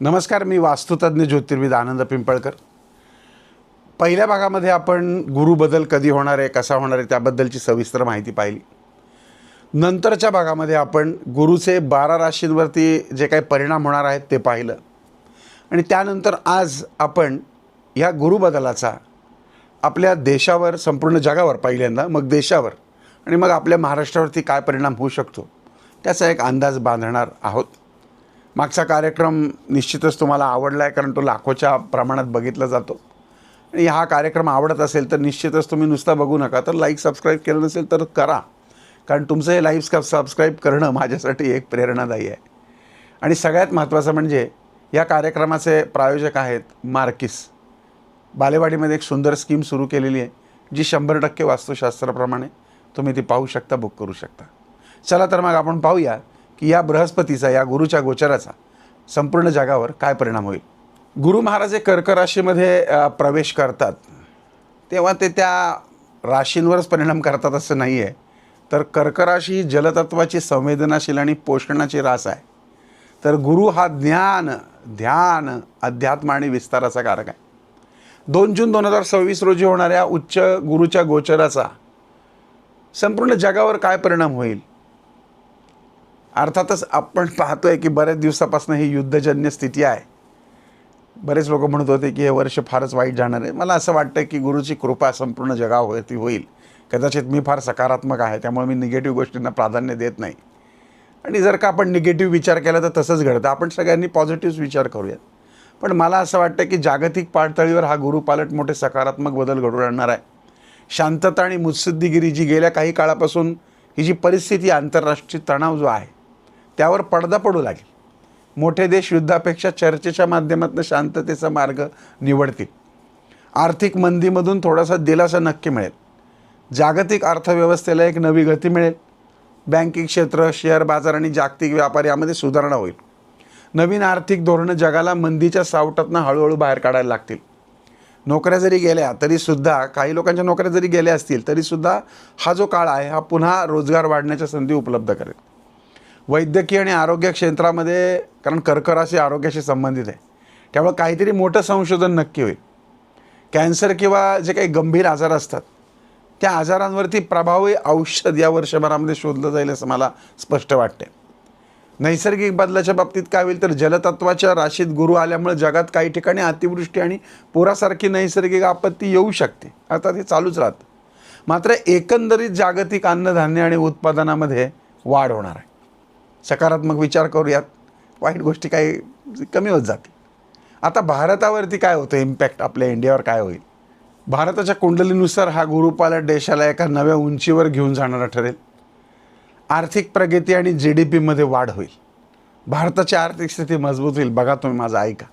नमस्कार, मी वास्तुतज्ञ ज्योतिर्विद आनंद पिंपळकर. पहिल्या भागामध्ये आपण गुरु बदल कधी होणार आहे, कसा होणार आहे त्याबद्दलची सविस्तर माहिती पाहिली. नंतरच्या भागामध्ये आपण गुरुचे 12 राशींवरती जे काही परिणाम होणार आहेत ते पाहिलं. आणि त्यानंतर आज आपण या गुरुबदलाचा आपल्या देशावर, संपूर्ण जगावर पहिल्यांदा, मग देशावर आणि मग आपल्या महाराष्ट्रावरती काय परिणाम होऊ शकतो त्याचा एक अंदाज बांधणार आहोत. मागचा कार्यक्रम निश्चितच तुम्हाला आवडला आहे, कारण तो लाखोच्या प्रमाणात बघितला जातो. आणि हा कार्यक्रम आवडत असेल तर निश्चितच तुम्ही नुसता बघू नका, तर लाईक सबस्क्राईब केलं नसेल तर करा, कारण तुमचं हे लाईक सबस्क्राईब करणं माझ्यासाठी एक प्रेरणादायी आहे. आणि सगळ्यात महत्त्वाचं म्हणजे या कार्यक्रमाचे प्रायोजक आहेत मार्किस. बालेवाडीमध्ये एक सुंदर स्कीम सुरू केलेली आहे, जी 100% वास्तुशास्त्राप्रमाणे तुम्ही ती पाहू शकता, बुक करू शकता. चला तर मग आपण पाहूया की या बृहस्पतीचा, या गुरुच्या गोचराचा संपूर्ण जगावर काय परिणाम होईल. गुरु महाराज हे कर्क राशीमध्ये प्रवेश करतात तेव्हा ते त्या राशींवरच परिणाम करतात असं नाही आहे. तर कर्क राशी ही जलतत्वाची संवेदनाशील आणि पोषणाची रास आहे. तर गुरु हा ज्ञान, ध्यान, अध्यात्म आणि विस्ताराचा कारक आहे. 2 जून 2026 रोजी होणाऱ्या उच्च गुरुच्या गोचराचा संपूर्ण जगावर काय परिणाम होईल. अर्थातच आपण पाहतोय की बऱ्याच दिवसापासून ही युद्धजन्य स्थिती आहे. बरेच लोक म्हणत होते की हे वर्ष फारच वाईट जाणार आहे. मला असं वाटतं की गुरुची कृपा संपूर्ण जगावरती होईल. कदाचित मी फार सकारात्मक आहे, त्यामुळे मी निगेटिव्ह गोष्टींना प्राधान्य देत नाही. आणि जर का आपण निगेटिव्ह विचार केला तर तसंच घडतं. आपण सगळ्यांनी पॉझिटिव्ह विचार करूयात. पण मला असं वाटतं की जागतिक पातळीवर हा गुरुपालट मोठे सकारात्मक बदल घडवून आणणार आहे. शांतता आणि मुत्सद्दीगिरी जी गेल्या काही काळापासून ही जी परिस्थिती, आंतरराष्ट्रीय तणाव जो आहे त्यावर पडदा पडू लागेल. मोठे देश युद्धापेक्षा चर्चेच्या माध्यमातून शांततेचा मार्ग निवडतील. आर्थिक मंदीमधून थोडासा दिलासा नक्की मिळेल. जागतिक अर्थव्यवस्थेला एक नवी गती मिळेल. बँकिंग क्षेत्र, शेअर बाजार आणि जागतिक व्यापार यामध्ये सुधारणा होईल. नवीन आर्थिक धोरणं जगाला मंदीच्या सावटातनं हळूहळू बाहेर काढायला लागतील. नोकऱ्या जरी गेल्या तरीसुद्धा, काही लोकांच्या नोकऱ्या जरी गेल्या असतील तरीसुद्धा हा जो काळ आहे हा पुन्हा रोजगार वाढण्याच्या संधी उपलब्ध करेल. वैद्यकीय आणि आरोग्य क्षेत्रामध्ये, कारण कर्क राशी आरोग्याशी संबंधित आहे, त्यामुळे काहीतरी मोठं संशोधन नक्की होईल. कॅन्सर किंवा जे काही गंभीर आजार असतात त्या आजारांवरती प्रभावी औषध या वर्षभरामध्ये शोधलं जाईल असं मला स्पष्ट वाटते. नैसर्गिक बदलाच्या बाबतीत काय होईल तर जलतत्वाच्या राशीत गुरु आल्यामुळे जगात काही ठिकाणी अतिवृष्टी आणि पुरासारखी नैसर्गिक आपत्ती येऊ शकते. आता ते चालूच राहतं. मात्र एकंदरीत जागतिक अन्नधान्य आणि उत्पादनामध्ये वाढ होणार आहे. सकारात्मक विचार करूयात, वाईट गोष्टी काही कमी होत जातील. आता भारतावरती काय होतं, इम्पॅक्ट आपल्या इंडियावर काय होईल. भारताच्या कुंडलीनुसार हा गुरुपालट देशाला एका नव्या उंचीवर घेऊन जाणारा ठरेल. आर्थिक प्रगती आणि GDPमध्ये वाढ होईल. भारताची आर्थिक स्थिती मजबूत होईल. बघा तुम्ही, माझं ऐका.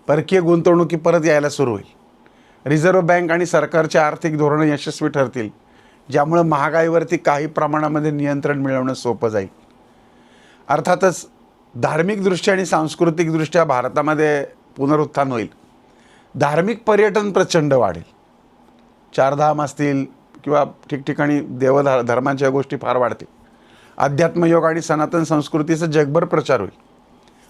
परकीय गुंतवणुकी परत यायला सुरू होईल. रिझर्व्ह बँक आणि सरकारची आर्थिक धोरणं यशस्वी ठरतील, ज्यामुळे महागाईवरती काही प्रमाणामध्ये नियंत्रण मिळवणं सोपं जाईल. अर्थातच धार्मिकदृष्ट्या आणि सांस्कृतिकदृष्ट्या भारतामध्ये पुनरुत्थान होईल. धार्मिक पर्यटन प्रचंड वाढेल. चारधाम असतील किंवा ठिकठिकाणी धर्मांच्या गोष्टी फार वाढतील. अध्यात्मयोग आणि सनातन संस्कृतीचा जगभर प्रचार होईल.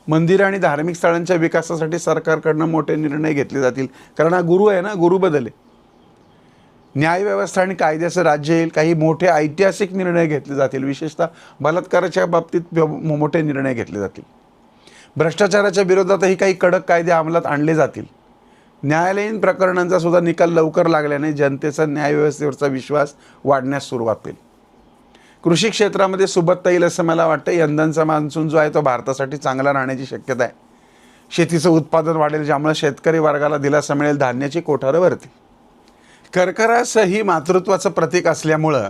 मंदिरं आणि धार्मिक स्थळांच्या विकासासाठी सरकारकडनं मोठे निर्णय घेतले जातील, कारण हा गुरु आहे ना, गुरु बदले. न्यायव्यवस्था आणि कायद्याचं राज्य येईल. काही मोठे ऐतिहासिक निर्णय घेतले जातील. विशेषतः बलात्काराच्या बाबतीत मोठे निर्णय घेतले जातील. भ्रष्टाचाराच्या विरोधातही काही कडक कायदे अंमलात आणले जातील. न्यायालयीन प्रकरणांचा सुद्धा निकाल लवकर लागल्याने जनतेचा न्यायव्यवस्थेवरचा विश्वास वाढण्यास सुरुवात होईल. कृषी क्षेत्रामध्ये सुबत्ता येईल असं मला वाटतं. यंदाचा मान्सून जो आहे तो भारतासाठी चांगला राहण्याची शक्यता आहे. शेतीचं उत्पादन वाढेल, ज्यामुळे शेतकरी वर्गाला दिलासा मिळेल. धान्याची कोठारं भरतील. कर्क राशी ही मातृत्वाचं प्रतीक असल्यामुळं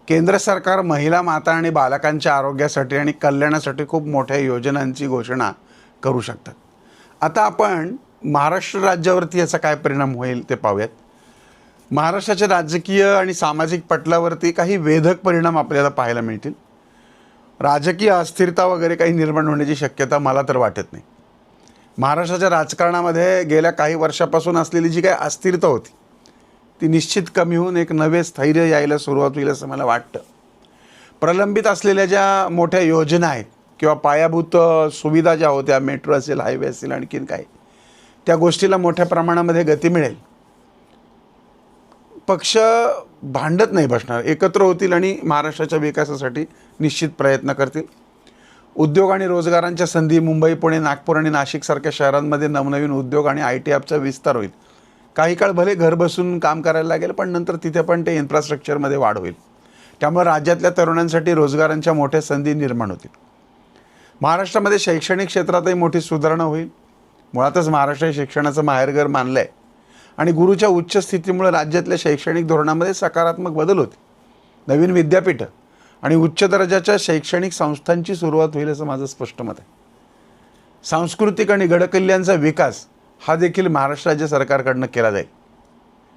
केंद्र सरकार महिला, माता आणि बालकांच्या आरोग्यासाठी आणि कल्याणासाठी खूप मोठ्या योजनांची घोषणा करू शकतात. आता आपण महाराष्ट्र राज्यावरती याचा काय परिणाम होईल ते पाहूयात. महाराष्ट्राच्या राजकीय आणि सामाजिक पटलावरती काही वेधक परिणाम आपल्याला पाहायला मिळतील. राजकीय अस्थिरता वगैरे काही निर्माण होण्याची शक्यता मला तर वाटत नाही. महाराष्ट्राच्या राजकारणामध्ये गेल्या काही वर्षापासून असलेली जी काही अस्थिरता होती ती निश्चित कमी होऊन एक नवे स्थैर्य यायला सुरुवात होईल असं मला वाटतं. प्रलंबित असलेल्या ज्या मोठ्या योजना आहेत किंवा पायाभूत सुविधा ज्या होत्या, मेट्रो असेल, हायवे असेल, आणखीन काय, त्या गोष्टीला मोठ्या प्रमाणामध्ये गती मिळेल. पक्ष भांडत नाही बसणार, एकत्र होतील आणि महाराष्ट्राच्या विकासासाठी निश्चित प्रयत्न करतील. उद्योग आणि रोजगारांच्या संधी मुंबई, पुणे, नागपूर आणि नाशिकसारख्या शहरांमध्ये नवनवीन उद्योग आणि IT हबचा विस्तार होईल. काही काळ भले घर बसून काम करायला लागेल, पण नंतर तिथे पण ते इन्फ्रास्ट्रक्चरमध्ये वाढ होईल. त्यामुळे राज्यातल्या तरुणांसाठी रोजगारांच्या मोठ्या संधी निर्माण होतील. महाराष्ट्रामध्ये शैक्षणिक क्षेत्रातही मोठी सुधारणा होईल. मुळातच महाराष्ट्र हे शिक्षणाचं माहेरघर मानलं आहे आणि गुरुच्या उच्च स्थितीमुळे राज्यातल्या शैक्षणिक धोरणामध्ये सकारात्मक बदल होते. नवीन विद्यापीठं आणि उच्च दर्जाच्या शैक्षणिक संस्थांची सुरुवात होईल असं माझं स्पष्ट मत आहे. सांस्कृतिक आणि गडकिल्ल्यांचा विकास हा देखील महाराष्ट्र राज्य सरकारकडनं केला जाईल.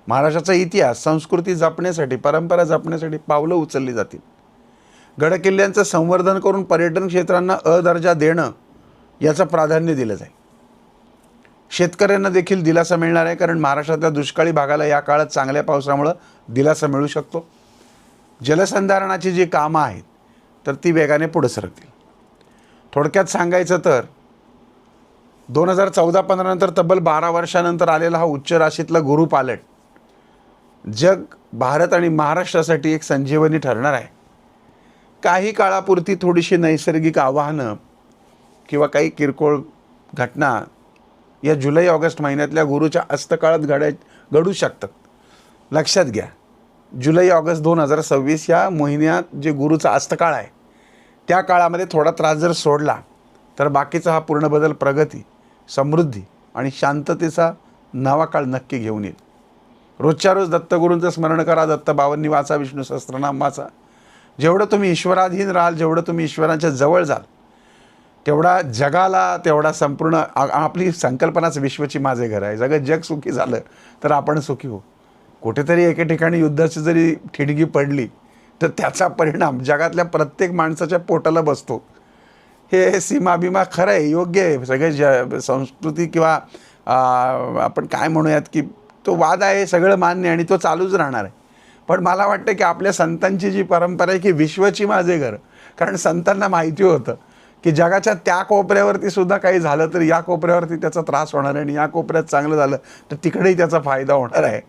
महाराष्ट्राचा इतिहास, संस्कृती जपण्यासाठी, परंपरा जपण्यासाठी पावलं उचलली जातील. गडकिल्ल्यांचं संवर्धन करून पर्यटन क्षेत्रांना दर्जा देणं याचं प्राधान्य दिलं जाईल. शेतकऱ्यांना देखील दिलासा मिळणार आहे, कारण महाराष्ट्रातल्या दुष्काळी भागाला या काळात चांगल्या पावसामुळं दिलासा मिळू शकतो. जलसंधारणाची जी कामं आहेत तर ती वेगाने पुढे सरकतील. थोडक्यात सांगायचं तर 2014-15 नंतर तब्बल 12 वर्षानंतर आलेला हा उच्च राशीतला गुरु पालट जग, भारत आणि महाराष्ट्रासाठी एक संजीवनी ठरणार आहे. काही काळापुरती थोडीशी नैसर्गिक आव्हानं किंवा काही किरकोळ घटना या जुलै-ऑगस्ट महिन्यातल्या गुरुच्या अस्तकाळात घडू शकतात. लक्षात घ्या, जुलै-ऑगस्ट 2026 या महिन्यात जे गुरुचा अस्तकाळ आहे त्या काळामध्ये थोडा त्रास जर सोडला तर बाकीचा हा पूर्ण बदल प्रगती, समृद्धी आणि शांततेचा नवा काळ नक्की घेऊन येईल. रोजच्या रोज दत्तगुरूंचं स्मरण करा, दत्तबावन्नी वाचा, विष्णू सहस्त्रनाम वाचा. जेवढं तुम्ही ईश्वराधीन राहाल, जेवढं तुम्ही ईश्वराच्या जवळ जाल, तेवढा जगाला, तेवढा संपूर्ण आपली संकल्पनाच विश्वची माझे घर आहे. सगळं जग सुखी झालं तर आपण सुखी होऊ. कुठेतरी एके ठिकाणी युद्धाची जरी ठिणगी पडली तर त्याचा परिणाम जगातल्या प्रत्येक माणसाच्या पोटाला बसतो. हे सीमा खरं आहे, योग्य आहे. सगळे संस्कृती किंवा आपण काय म्हणूयात की तो वाद आहे, सगळं मान्य आणि तो चालूच राहणार आहे. पण मला वाटतं की आपल्या संतांची जी परंपरा आहे की विश्वची माझे घर, कारण संतांना माहिती होतं की जगाच्या त्या कोपऱ्यावरती सुद्धा काही झालं तर या कोपऱ्यावरती त्याचा त्रास होणार आहे आणि या कोपऱ्यात चांगलं झालं तर तिकडेही त्याचा फायदा होणार आहे.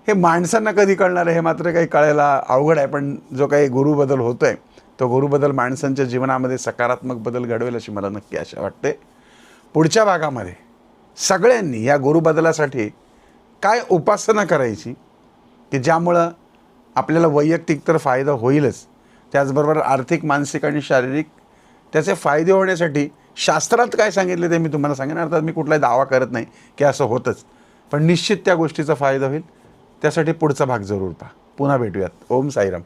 हे माणसांना कधी कळणार आहे हे मात्र काही कळायला अवघड आहे. पण जो काही गुरुबदल होतो आहे तो गुरुबदल माणसांच्या जीवनामध्ये सकारात्मक बदल घडवेल अशी मला नक्की आशा वाटते. पुढच्या भागामध्ये सगळ्यांनी या गुरुबदलासाठी काय उपासना करायची की ज्यामुळं आपल्याला वैयक्तिक तर फायदा होईलच, त्याचबरोबर आर्थिक, मानसिक आणि शारीरिक त्याचे फायदे होण्यासाठी शास्त्रात काय सांगितले ते मी तुम्हाला सांगेन. अर्थात मी कुठलाही दावा करत नाही की असं होतंच, पण निश्चित त्या गोष्टीचा फायदा होईल. त्यासाठी पुढचा भाग जरूर पहा. पुन्हा भेटूयात. ओम साईराम.